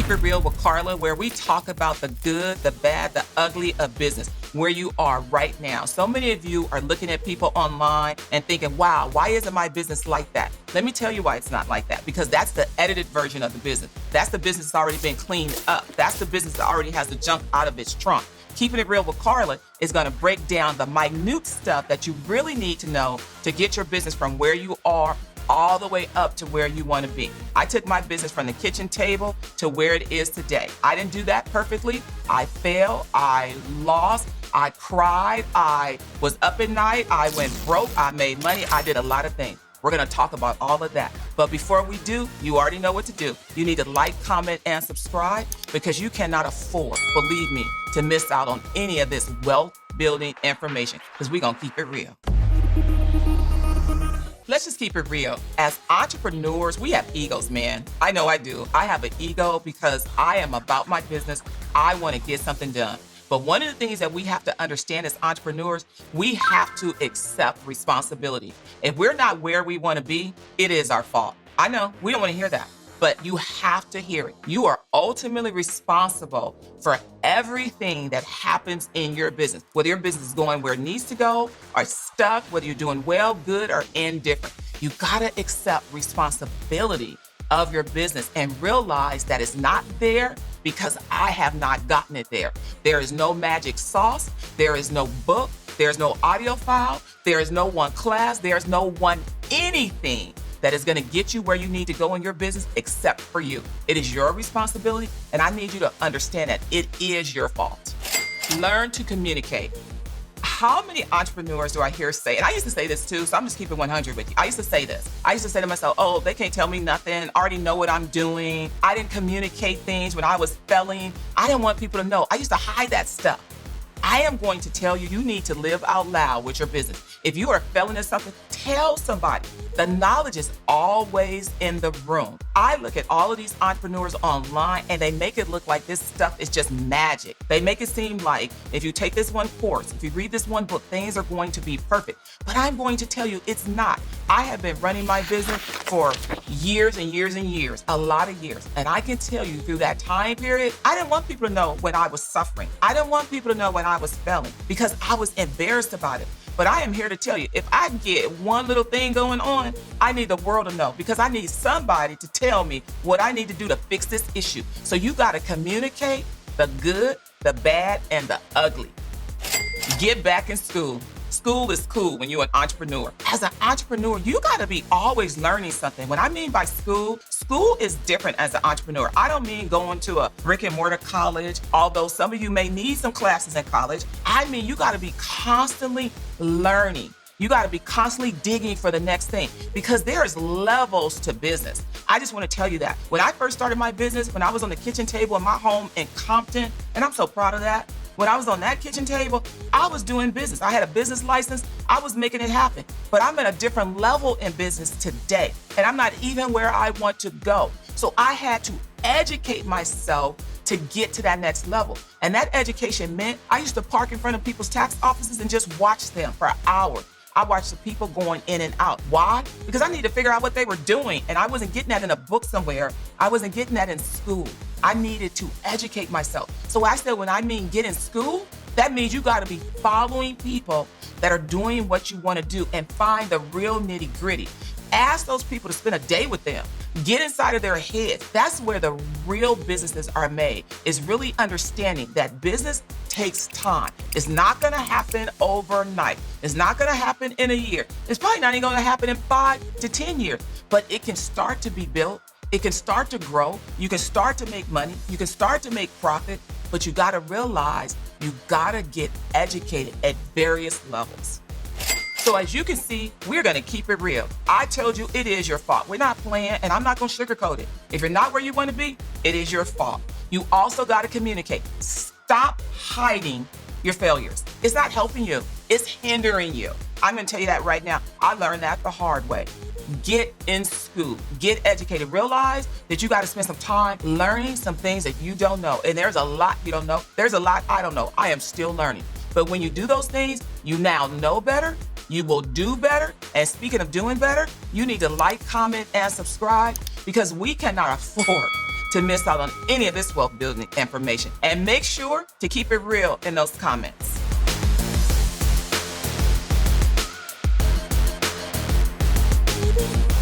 Keep It Real with Karla, where we talk about the good, the bad, the ugly of business, where you are right now. So many of you are looking at people online and thinking, wow, why isn't my business like that? Let me tell you why it's not like that, because that's the edited version of the business. That's the business that's already been cleaned up. That's the business that already has the junk out of its trunk. Keeping It Real with Karla is going to break down the minute stuff that you really need to know to get your business from where you are all the way up to where you want to be. I took my business from the kitchen table to where it is today. I didn't do that perfectly. I failed. I lost. I cried. I was up at night. I went broke. I made money. I did a lot of things. We're going to talk about all of that. But before we do, you already know what to do. You need to like, comment, and subscribe, because you cannot afford, believe me, to miss out on any of this wealth building information, because we're going to keep it real. Let's just keep it real. As entrepreneurs, we have egos, man. I know I do. I have an ego because I am about my business. I want to get something done. But one of the things that we have to understand as entrepreneurs, we have to accept responsibility. If we're not where we want to be, it is our fault. I know, we don't want to hear that, but you have to hear it. You are ultimately responsible for everything that happens in your business, whether your business is going where it needs to go or stuck, whether you're doing well, good, or indifferent. You gotta accept responsibility of your business and realize that it's not there because I have not gotten it there. There is no magic sauce. There is no book. There's no audio file. There is no one class. There's no one anything that is going to get you where you need to go in your business except for you. It is your responsibility, and I need you to understand that it is your fault. Learn to communicate. How many entrepreneurs do I hear say, and I used to say this too, so I'm just keeping 100 with you. I used to say this. I used to say to myself, oh, they can't tell me nothing. I already know what I'm doing. I didn't communicate things when I was failing. I didn't want people to know. I used to hide that stuff. I am going to tell you, you need to live out loud with your business. If you are failing at something, tell somebody. The knowledge is always in the room. I look at all of these entrepreneurs online and they make it look like this stuff is just magic. They make it seem like if you take this one course, if you read this one book, things are going to be perfect. But I'm going to tell you it's not. I have been running my business for years and years and years, a lot of years. And I can tell you through that time period, I didn't want people to know when I was suffering. I didn't want people to know when I was failing because I was embarrassed about it. But I am here to tell you, if I get one little thing going on, I need the world to know, because I need somebody to tell me what I need to do to fix this issue. So you got to communicate the good, the bad, and the ugly. Get back in school. School is cool when you're an entrepreneur. As an entrepreneur, you got to be always learning something. What I mean by school is different as an entrepreneur. I don't mean going to a brick and mortar college, although some of you may need some classes in college. I mean, you got to be constantly learning. You got to be constantly digging for the next thing, because there's levels to business. I just want to tell you that. When I first started my business, when I was on the kitchen table in my home in Compton, and I'm so proud of that, when I was on that kitchen table, I was doing business. I had a business license. I was making it happen. But I'm at a different level in business today, and I'm not even where I want to go. So I had to educate myself to get to that next level. And that education meant I used to park in front of people's tax offices and just watch them for hours. I watched the people going in and out. Why? Because I needed to figure out what they were doing. And I wasn't getting that in a book somewhere. I wasn't getting that in school. I needed to educate myself. So I said, when I mean get in school, that means you got to be following people that are doing what you want to do and find the real nitty gritty. Ask those people to spend a day with them. Get inside of their heads. That's where the real businesses are made, is really understanding that business takes time. It's not going to happen overnight. It's not going to happen in a year. It's probably not even going to happen in 5 to 10 years, but it can start to be built. It can start to grow. You can start to make money. You can start to make profit, but you got to realize you got to get educated at various levels. So as you can see, we're going to keep it real. I told you it is your fault. We're not playing, and I'm not going to sugarcoat it. If you're not where you want to be, it is your fault. You also got to communicate. Stop hiding your failures. It's not helping you. It's hindering you. I'm going to tell you that right now. I learned that the hard way. Get in school. Get educated. Realize that you got to spend some time learning some things that you don't know. And there's a lot you don't know. There's a lot I don't know. I am still learning. But when you do those things, you now know better. You will do better. And speaking of doing better, you need to like, comment, and subscribe, because we cannot afford to miss out on any of this wealth building information. And make sure to keep it real in those comments. Baby.